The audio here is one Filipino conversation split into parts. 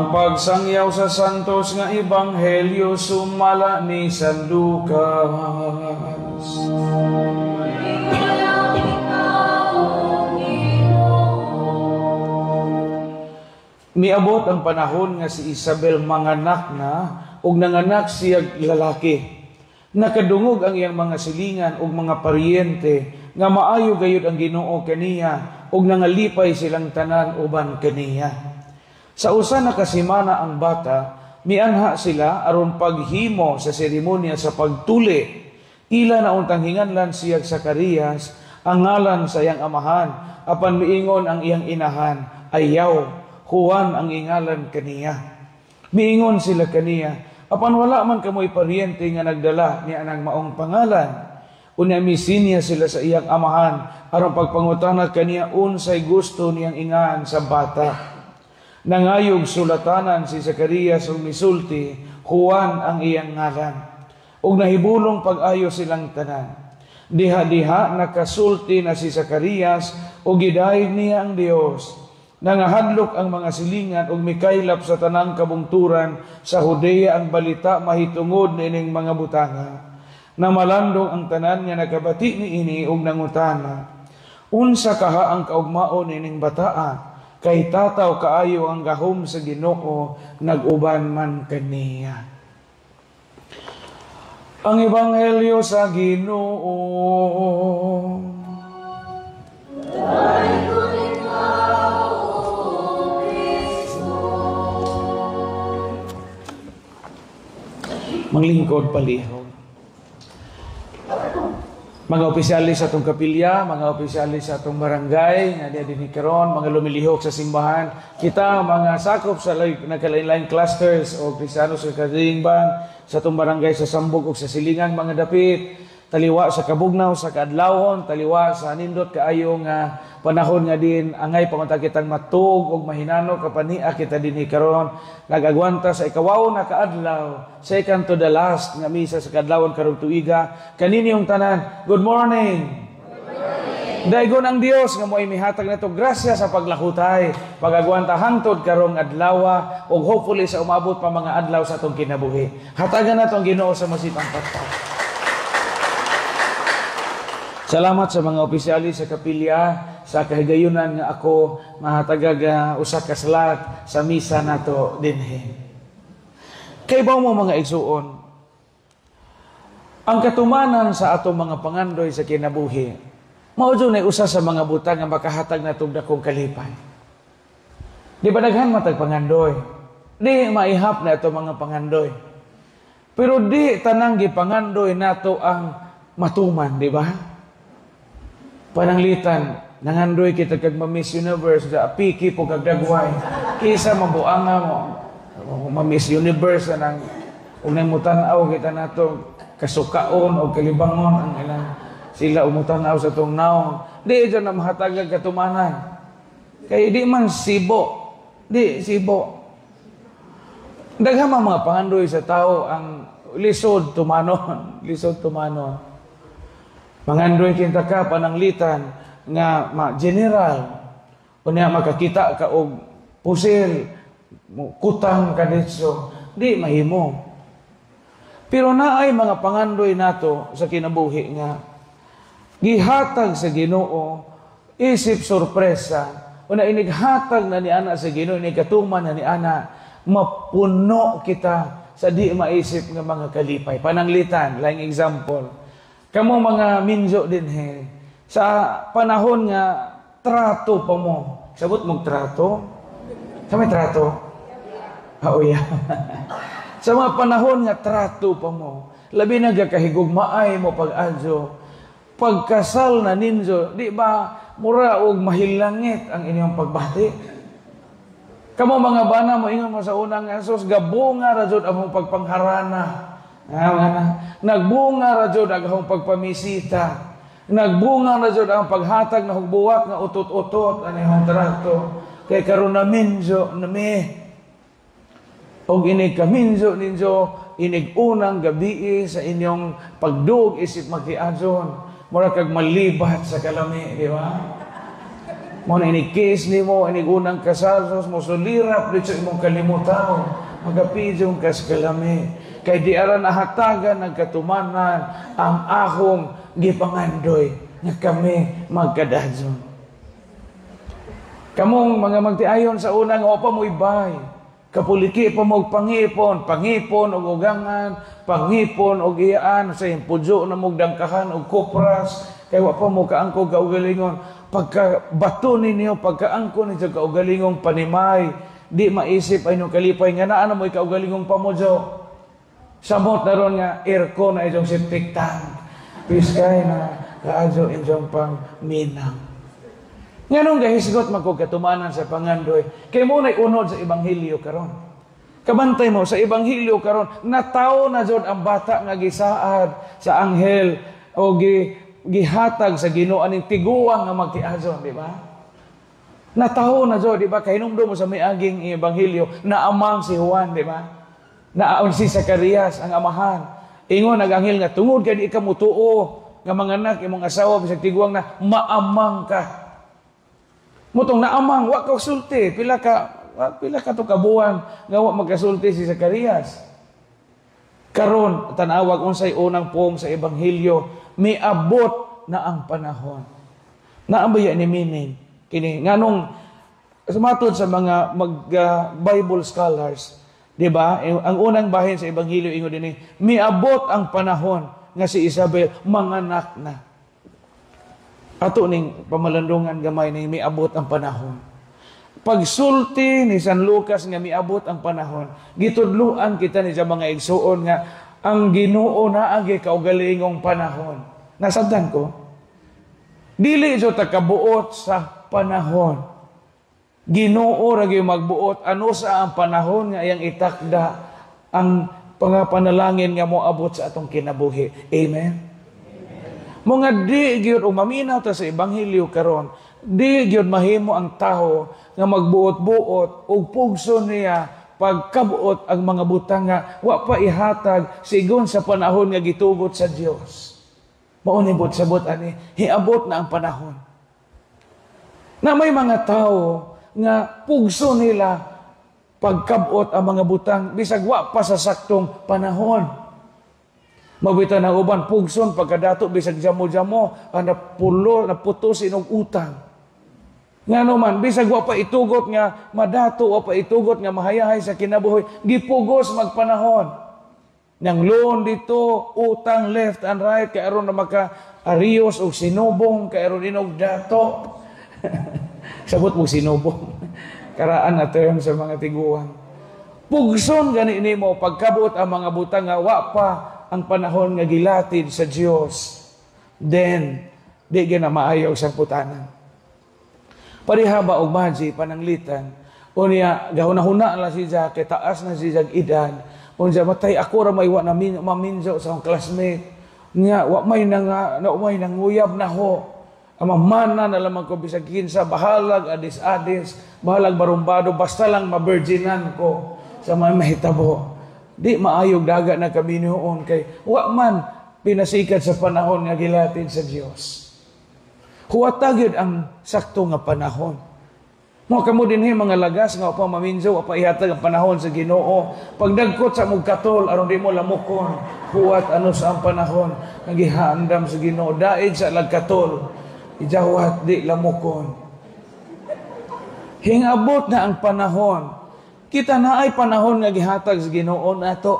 Ang pagsangyaw sa santos nga ebanghelyo sumala ni San Lucas. Miabot ang panahon nga si Isabel manganak na ug nanganak siya lalaki. Nakadungog ang iyang mga silingan ug mga paryente nga maayo gayud ang Ginoo kaniya ug nangalipay silang tanan uban kaniya. Sa usa na kasimana ang bata, mianha sila aron paghimo sa seremonya sa pagtuli. Ila na untang hinganlan siya Zacarias ang ngalan sa iyang amahan, apan miingon ang iyang inahan, ayaw, Juan ang ingalan kaniya. Miingon sila kaniya, apan wala man kamoy paryente nga nagdala niya ang maong pangalan. Unya misinya sila sa iyang amahan aron pagpangutana kaniya unsay gusto niyang ingahan sa bata. Nangayog sulatanan si Zacarias ug misulti, Juan ang iyang ngalan. Ug nahibulong pag-ayo silang tanan. Diha-diha nakasulti na si Zacarias ug gidayeg niya ang Dios. Nangahadlok ang mga silingan ug mikaylap sa tanang kabungturan sa Judea ang balita mahitungod niining mga butanga. Namalandong ang tanan nga nakabati niini ug nangutana, unsa kaha ang kaugmaon niining bataa? Kay tataw kaayo ang gahom sa Ginoo, nag-uban man kaniya. Ang ebanghelyo sa Ginoo. Manglingkod palihog. Mga opisyalis sa atong kapilya, mga opisyalis sa atong barangay, nga diya din karon, mga lumilihok sa simbahan, kita mga sakop sa nagkalain-lain clusters o Kristiyaano sa Kadingban, sa atong barangay sa Sambog o sa Silingan, mga dapit, taliwa sa Kabugnaw, sa Kaadlawon, taliwa sa nindot kaayo nga panahon nga din angay pangunta kitang matug og mahinano kapania kita dinhi karon nagagwanta sa ikawaw na kaadlaw second to the last nga misa sa kaadlawon karong tuiga kanini yung tanan good morning. Daigon ang Dios nga mo'y mihatag nato grasya sa paglakutay pagagwanta hangtod karong adlaw ug hopefully sa umabot pa mga adlaw sa atong kinabuhi hatagan natong Ginoo sa masipang pagpapay. Salamat sa mga opisyalis sa kapilya sa kahigayunan nga ako mahatagag usa ka salat sa misa nato dinhi. Kay ba mo mga igsuon, ang katumanan sa atong mga pangandoy sa kinabuhi, mao dunay usa sa mga butang nga makahatag natong dakong kalipay. Di ba daghan matag pangandoy? Di maihap na ito mga pangandoy. Pero di tanang gipangandoy nato ang matuman, di ba? Pananglitan, nangandoy kita kag ma-Miss Universe, da apiki po kag dagway. Kisa mabuanga mo, ma-Miss Universe nang unang mutanaw kita nato kasukaon o kalibangon ang ilang sila umutanaw sa tong naong. Di dyan na mahatagag katumanan. Kaya di man sibo. Di sibo. Daghang mga pangandoy sa tao ang lisod tumanon. Lisod tumanon. Mangandoy kinta ka pananglitan nga general unya makakita ka og pusil kutang kadetso di mahimo. Pero naay mga pangandoy nato sa kinabuhi nga gihatag sa Ginoo isip sorpresa una inighatag na ni ana sa Ginoo ni katuman na ni ana mapuno kita sa di maisip nga mga kalipay pananglitan laing example. Kamo mga minjo din sa panahon nga trato pa mo. Sabot mong trato? Sa may trato? Yeah. Sa mga panahon nga trato pa mo. Labi na kahigugmaay mo pag-adyo. Pagkasal na ninyo, di ba mura og mahilangit ang inyong pagbati? Kamo mga bana mo ingon mo sa unang asos gabunga ra jud among pagpangharana. Nagbunga ra jud ang pagpamisita. Nagbunga ra jud ang paghatag na hugbuwak nga utot-utot anihong trato. Kay karon na minjo nami. Og inig kaminjo ninyo inig unang gabi sa inyong pagdug isip makiadson. Mura kag malibat sa kalami, di ba? Mo na inikis ni mo, inigunang kasalsos mo, sulirap dito sa imong kalimutaw. Magapidyon kas kalami. Kay di ara nahatagan nagkatumanan ang akong gipangandoy nga kami magkadadyon. Kamong mga magtiayon sa unang o pa mo ibay. Kapuliki pa mo pangipon o ugangan, pangipon o iyaan, sa impudyo na mo dangkahan o kupras, kay wa pa mo kaangko kaugalingon. Pagka bato ninyo, pagkaangko ninyo kaugalingong panimay, di maisip ay nung kalipay nga na mo ikaugalingong pamudyo. Samot na ron nga aircon na itong septic tank. Piskay na kaadyo inyong pang minang. Nga nung gahisgot magkatumanan sa pangandoy, kay mo na'y unod sa Ebanghelyo karon. Kabantay mo, sa Ebanghelyo karon, nataw na dyan ang bata nga gisaad sa anghel o gihatag sa Ginoo aning tiguang nga magtiadyon, di ba? Nataw na dyan, di ba? Kahinumdo mo sa miaging Ebanghelyo, naamang si Juan, di ba? Naaon si Zacarias, ang amahan. Ingon, nag-anghel nga, tungod kay di ka mutuo, nga mga anak, imong asawa, bisag tiguang na, maamang ka. Mutong naamang, wa ka sulti, pila ka to kabuan, nga wa magkasulti si Zacarias. Karon, tanawag unsay unang pong sa Ebanghelyo, miabot na ang panahon. Naambaya ni Minin, kini, nganong, sumatod sa mga Bible scholars, di ba? Ang unang bahin sa Ebanghelyo, ingon din, miabot ang panahon, nga si Isabel, manganak na. Ato ning pamalandungan gamay ning miabot ang panahon. Pagsulti ni San Lucas nga miabot ang panahon, gitudluan kita ni sa mga igsuon nga ang Ginoo naagi kaugalingong panahon. Nasabtan ko? Dili ito takabuot sa panahon. Ginoo ra gyud magbuot ano sa ang panahon nga iyang itakda ang pangapanalangin nga moabot sa atong kinabuhi. Amen. Mga di gyud umaminaw ta sa Ebanghelyo karon, di gyud mahimo ang tawo nga magbuot-buot ug pugson niya pagkabuot ang mga butang nga wa pa ihatag sigon sa panahon nga gitugot sa Dios. Mao ni sabot ani, hiabot na ang panahon. Na may mga tawo nga pugson nila pagkabuot ang mga butang bisag wa pa sa saktong panahon. Mabita na uban pugson pagkadato bisag jamo-jamo naputusin og utang. Nga naman bisag wa pa itugot nga madato wa pa itugot nga mahayahay sa kinabuhi, gipugos magpanahon. Nang loan dito, utang left and right kay aron na maka-arios og sinubong kay aron inog dato. Sabot mo sinubong. Karaan na term sa mga tiguan. Pugson gani nimo pagkabuot ang mga butang nga wa pa ang panahon nga gilatid sa Dios, then di gina maayo sa putanan. Parihaba og maji pananglitan, unya gahuna-huna la siya kay taas na siya edad, unya matay ako ra may wa na maminjo sa akong classmate, nya wa may nanguyab na ho. Amamana na lamang ko bisag kinsa bahalag adis-adis, bahalag barumbado basta lang maberginan ko sa mga mahitabo. Di maayog daga na kami noon kay wa man pinasikat sa panahon nga gilatid sa Dios. Huwatagid ang sakto nga panahon. Mo kamo dinhi mga lagas nga pa maminjo pa ihatag ang panahon sa Ginoo. Pagdagkot sa mong katol aron di mo lamukon, huwat ano sa ang panahon nga gihandam sa Ginoo daig sa lagkatol. Ijawat di lamukon. Hingabot na ang panahon. Kita na ay panahon nga gihatag sa Ginoo nato.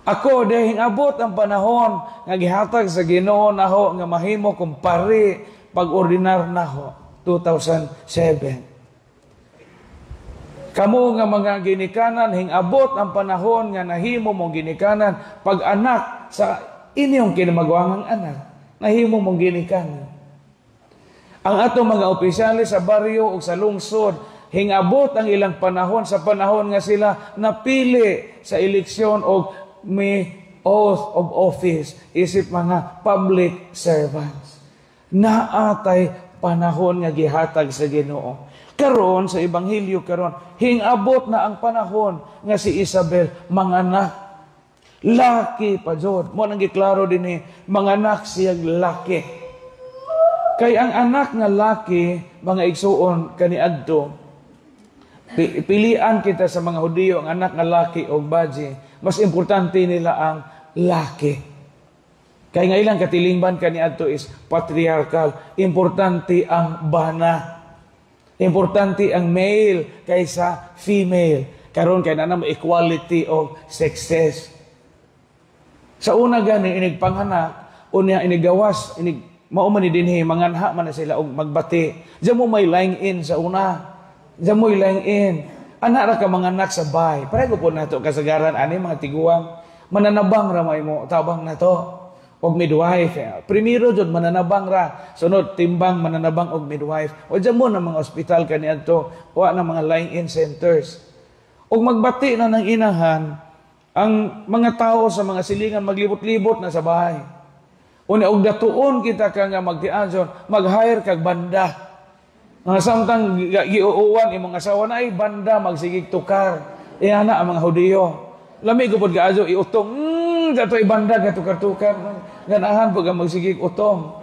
Ako dahil abot ang panahon nga gihatag sa Ginoo naho nga mahimo kong pari pag-ordinar naho 2007. Kamu nga mga ginikanan hingabot ang panahon nga nahimo mong ginikanan pag anak sa inyong kinamagwangang anak nahimo mong ginikanan. Ang atong mga opisyalis sa baryo o sa lungsod hingabot ang ilang panahon sa panahon nga sila napili sa eleksyon o may oath of office isip mga public servants. Naatay panahon nga gihatag sa Ginoo. Karon sa Ebanghelyo karon hingabot na ang panahon nga si Isabel manganak. Laki pa jud. Mo nang giklaro dinhi manganak siyang laki. Kay ang anak nga laki, mga igsuon kaniadto, pilian kita sa mga Hudiyo, ang anak nga laki o baji, mas importante nila ang laki. Kaya nga ilang katilingban kaniadto is patriarchal. Importante ang bana. Importante ang male kaysa female. Karon kay na equality of sexes. Sa una gani inigpanganak, unya inigawas, mao man dinhi manganha man na sila og magbati. Diyan mo may lying in sa una. Diyan mo lying in. Anak ra ka manganak sa bay. Pareho po nato kasagaran ani mga tiguang mananabang ra may mo tabang nato. Og midwife. Primero jud mananabang ra, sunod timbang mananabang og midwife. O diyan mo na mga ospital kaniadto, wa na mga lying-in centers. Og magbati na ng inahan ang mga tao sa mga silingan maglibot-libot na sa bahay. Una og datuon kita ka nga magtiadson, mag-hire kag banda. Nga samtang giuuwan imong asawa na ay banda magsigig tukar. Iyana ang mga Hudiyo. Lami gupod gaadyo iutong datoy banda gatukar-tukar ganahan pag magsigig utong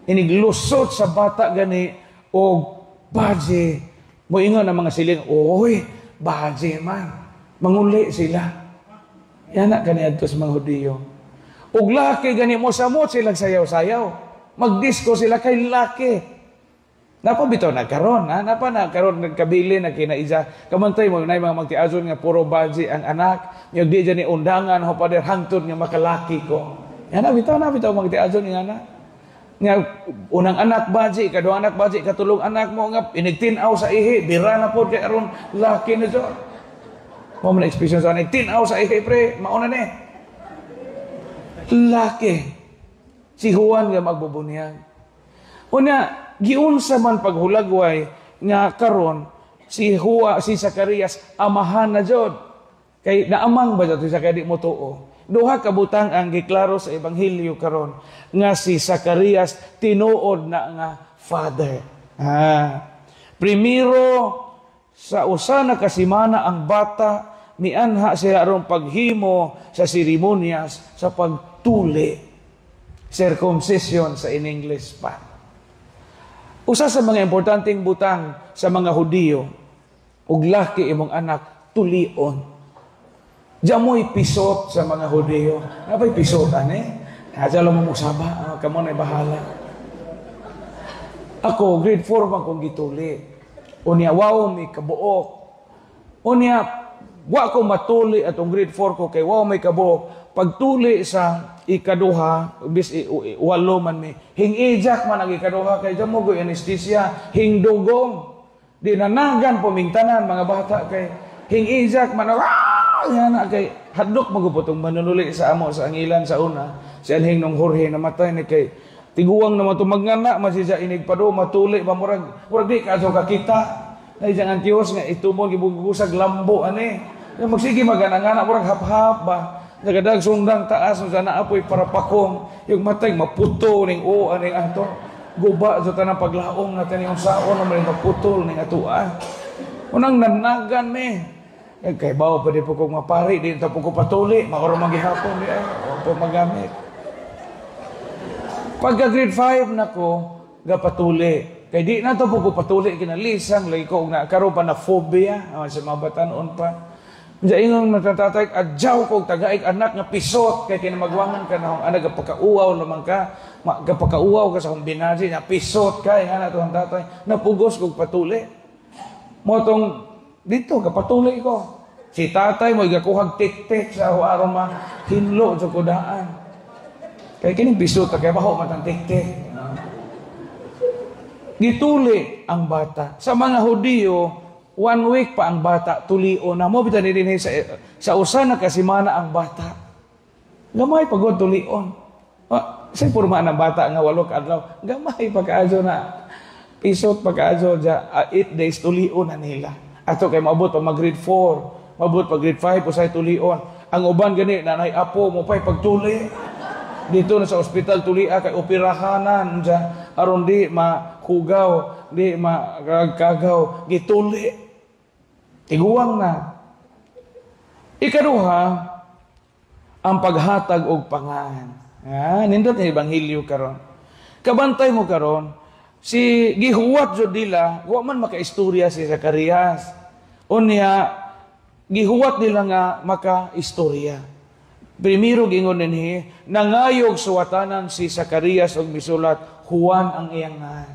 iniglusot sa bata gani og baje mo ingon ang mga siling oy baje man manguli sila yana kaniadto sa mga Hudiyo og laki gani mo samot silang sayaw-sayaw magdisko sila kay laki. Napa bitaw nagkaron, ha? Napa nagkaron nagkabili na kinaiza. Kamantay mo na mga magtiazon nga puro baji ang anak. Yung di dyan ni undangan, ho pader hangtod nga makalaki ko. Yan na bitaw magtiazon nga na. Nga unang anak baji, kaduang anak baji, katulong anak mo nga inigtinaw sa ihi, bira na po kay aron laki na dyan. Mo man expression sa nagtinaw sa ihi, pre, mauna ni. Laki. Si Juan nga magbubunyag. Una, giunsa man paghulagway nga karon si Zacarias amahan na jud kay naamang ba jud sa kay di mo tuo duha ka butang ang giklaro sa ebanghelyo karon nga si Zacarias tinuod na nga father. Primero sa usa na kasimana ang bata mianha sila aron paghimo sa seremonyas sa pagtuli, circumcision sa in English pa. Usa sa mga importanteng butang sa mga Hudiyo, ug laki imong anak, tulion. Diyamoy pisot sa mga Hudiyo. Napay pisot, ane? Hadya lang mo musaba, kamo na bahala. Ako, grade 4 man kong gituli. Unya, wow, may kabuok. Unya, wa ko matuli atong grade 4 ko kay wow, may kabuok. Pagtuli sa ikaduha, bis walo man mi. Hingijak man ang ikaduha kay jamo go anesthesia, hingdugong. Dinanagan pumingtanan mga bata kay hingijak man yana kay hadlok magupotong manunuli sa amo sa angilan sa una. Si anhing nung Jorge namatay ni kay tiguang naman to magngana masija inig pado matuli ba murag di ka so kakita. Ay jangan tios nga itumon gibugusag lambo ani. Magsige maganangana murag hap-hap ba. Nagadag sundang taas sa naapoy para pakong yung matay maputo ning aning ato guba sa tanang paglaom natin yung saon na maputol ning atua unang nanagan ni kay bawo pa di po kong mapari di ta po ko patuli maoro magihapon di ay po magamit pagka grade 5 nako gapatuli kay di na to po ko patuli kinalisang lagi ko na karon pa na phobia sa mga batanon pa. Diya ingon matatatay adjaw kog tagaig anak nga pisot kay kinamagwangan ka na anak gapakauaw naman ka gapakauaw ka sa kombinasi na pisot kay ana to ang tatay napugos kog patuli motong dito kapatuli ko si tatay mo gakuhag tik-tik sa aron ma hinlo sa kudaan kay kining pisot kay baho matang tik-tik gituli ang bata sa mga Hudiyo. 1 week pa ang bata, tulio na mo. Bita din sa usa na kasimana ang bata. Gamay pagod tulion. Sa purmaan ang bata nga 8 adlaw. Gamay pagkaazo na. Pisot pagkaazo dya. 8 days tulio na nila. Ato kay maabot pa mag grade 4. Maabot pa grade 5 usay tulion. Ang uban gani nanay apo mo pa'y pagtuli. Dito na sa ospital tulia kay operahanan dya. Aron di makugaw, di makagaw, gituli. Tiguang na. Ikaduha, ang paghatag og pangan. Nindot ang ebanghelyo karon. Kabantay mo karon, si gihuwat jud nila, wa man makaistorya si Zacarias. Unya gihuwat nila nga makaistorya. Primero gingon dinhi, nangayog suwatanan si Zacarias og misulat, Juan ang iyang ngan.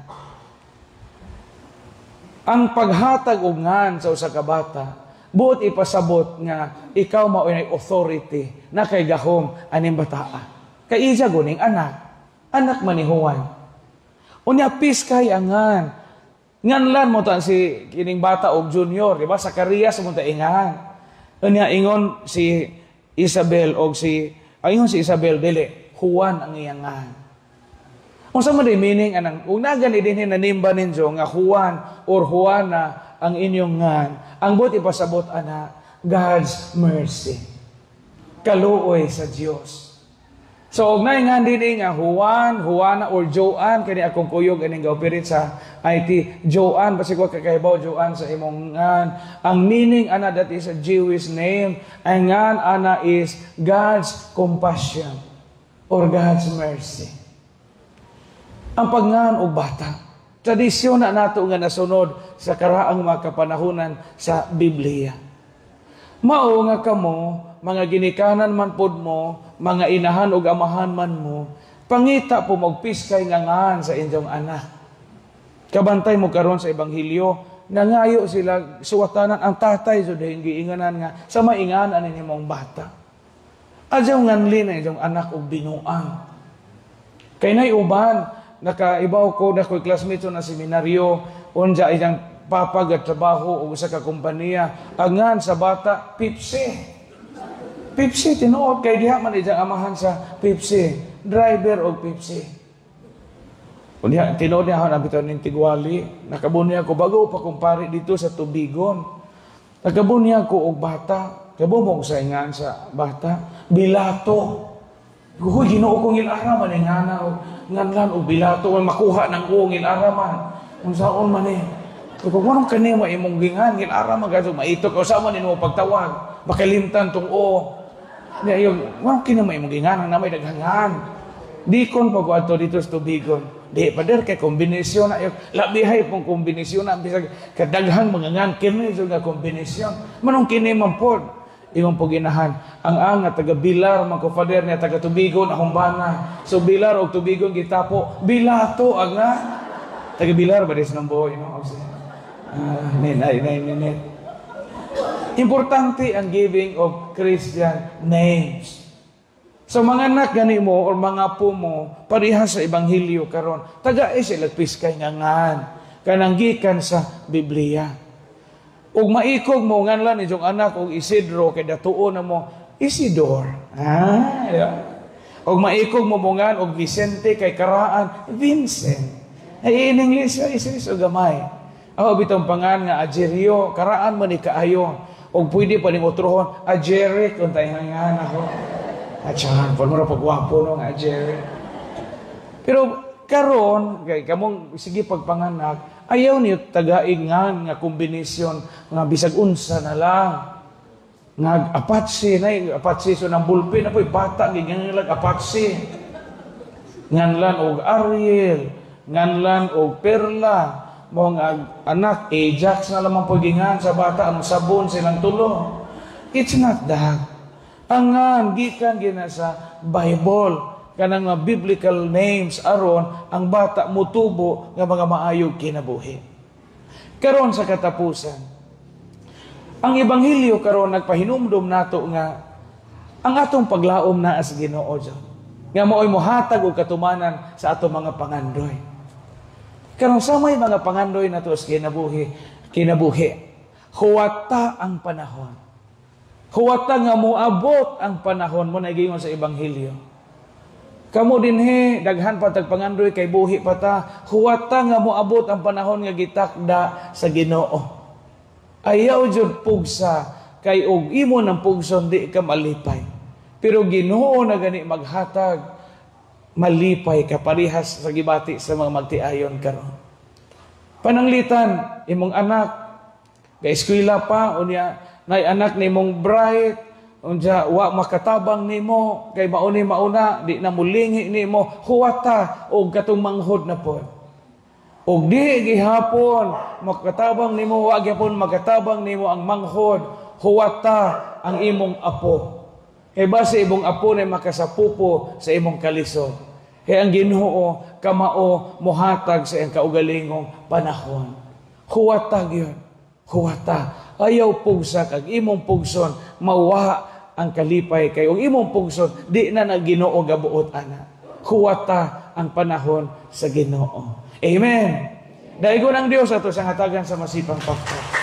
Ang paghatag og ngan sa usa ka bata, buot ipasabot nga ikaw maoy authority na kay gahom aning bataa. Kay iya guning anak man ni Juan. Unya piskay ang ngan. Nganlan mo ta si kining bata og junior, di ba? Zacarias mo ta ingan. Unya ingon si Isabel og ingon si Isabel dili Juan ang iyang ngan. Unsa man di meaning anang ug nagani dinhi nanimba ninyo nga Juan or Juana ang inyong ngan. Ang buot ipasabot ana God's mercy. Kaluoy sa Dios. So, og naingan din nga Juan, Juana, or Joan, kani akong kuyog aning gaupirit sa IT. Joan, basi ko kakaibaw, Joan sa imong ngan. Ang meaning, ana, that is a Jewish name. Ang ngan, ana, is God's compassion or God's mercy. Ang pagngan o bata, tradisyon na nato nga nasunod sa karaang mga kapanahunan sa Biblia. Mao nga kamo, mga ginikanan man pod mo, mga inahan o amahan man mo, pangita po magpiskay nga ngan sa inyong anak. Kabantay mo karon sa Ebanghelyo, nangayo sila suwatanan ang tatay so dahil giinganan nga sa mainganan ni mong bata. Adyaw nganli na inyong anak og binuang. Kay nay uban, nakaibaw ko na ko'y classmate na seminaryo, unja iyang papag at trabaho o sa kakumpanya, angan sa bata, Pepsi. Pepsi, tinuod kay diha man iyang amahan sa Pepsi. Driver o Pepsi. Kung diha, tinuod niya ako nabitan ng Tigwali. Nakabun niya ko, bago pa kumpare dito sa Tubigon. Nakabun niya ko og bata. Kabumong sa ingan sa bata. Bilato. Kung ginoo kong ilaraman, ingana o nganlan o bilato. Makuha ng kong ilaraman. Kung saan man eh. Kung anong kanima imong gingan, ilaraman ka maitok. O saan man mo pagtawag. Makalimtan tong o. Yung, wow, kinamay mong gingan, ang namay daghangan. Di kon pag-ato dito sa Tubigon. Di, pader kay kombinasyon na, labihay pong kombinasyon na, bisag kadaghang mga ngan, kinito nga kombinasyon. Manong kinimang pod, imong paginahan. Ang nga, taga-Bilar, mga pader niya, taga-Tubigon, ahumbana. So, Bilar o Tubigon, gitapo, Bilato, nga. Taga-Bilar, ba des ng buhay, no? Net. Importante ang giving of Christian names. So mga anak gani mo or mga apo mo, parihas sa Ebanghelyo karon, taga sila piskay nga ngan, kanang gikan sa Biblia. Ug maikog mo nganlan inyong anak og Isidro kay datuon na mo Isidor. Ug maikog mo ngan og Vicente kay karaan Vincent. Ay in English is gamay. Ako bitong pangan nga Ajerio, karaan man ni kaayo. O pwede pa ning utrohon, Ajeric, kung tayo nga ako. Atsahan, pa mo na pagwapo no, Ajeric. Pero karon, kay kamong sige pagpanganak, ayaw niyo tagaingan nga kombinasyon nga bisag unsa na lang. Nga Apache so ng bulpin na po'y bata, gigangilag Apache. Nganlan og Ariel, nganlan og Perla, mga anak, Ajax na lamang pagingan sa bata, ang sabon silang tulo. It's not that. Ang gikan gina sa Bible, kanang mga biblical names aron, ang bata mutubo nga mga maayog kinabuhi. Karon sa katapusan, ang Ebanghelyo karon nagpahinumdom nato nga ang atong paglaom na as Ginoo nga maoy mohatag og katumanan sa atong mga pangandoy. Karon sa may mga pangandoy na to sa kinabuhi. Huwata ang panahon. Huwata nga moabot ang panahon mo na giingon sa Ebanghelyo. Kamo dinhi daghan pa tag pangandoy kay buhi pa ta. Huwata nga moabot ang panahon nga gitakda sa Ginoo. Ayaw jud pugsa kay og imo ng pugson di ka malipay. Pero Ginoo na gani maghatag malipay ka parihas sa gibati sa mga magtiayon karon. Pananglitan imong anak kay eskwela pa unya nay anak nimong bright unja wa makatabang nimo kay mauni mauna di na mulingi nimo huwata og katong manghod na pod. Og di gihapon makatabang nimo wa gyapon makatabang nimo ang manghod huwata ang imong apo. Kay base imong apo na makasapupo sa imong kalisod. Kay ang Ginoo kamao mohatag sa iyang kaugalingong panahon. Huwata gyud. Huwata. Ayaw pugsa kag imong pugson mawa ang kalipay kay og imong pugson di na Ginoo gabuot ana. Huwata ang panahon sa Ginoo. Amen. Daigon ang Dios ato sa hatagan sa masipang pagtuo.